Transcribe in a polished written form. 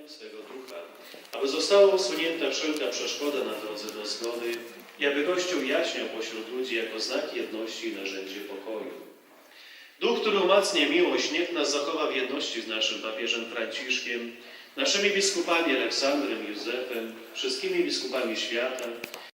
swego Ducha, aby została usunięta wszelka przeszkoda na drodze do zgody i aby Kościół jaśniał pośród ludzi jako znak jedności i narzędzie pokoju. Duch, który umacnia miłość, niech nas zachowa w jedności z naszym papieżem Franciszkiem, naszymi biskupami Aleksandrem i Józefem, wszystkimi biskupami świata,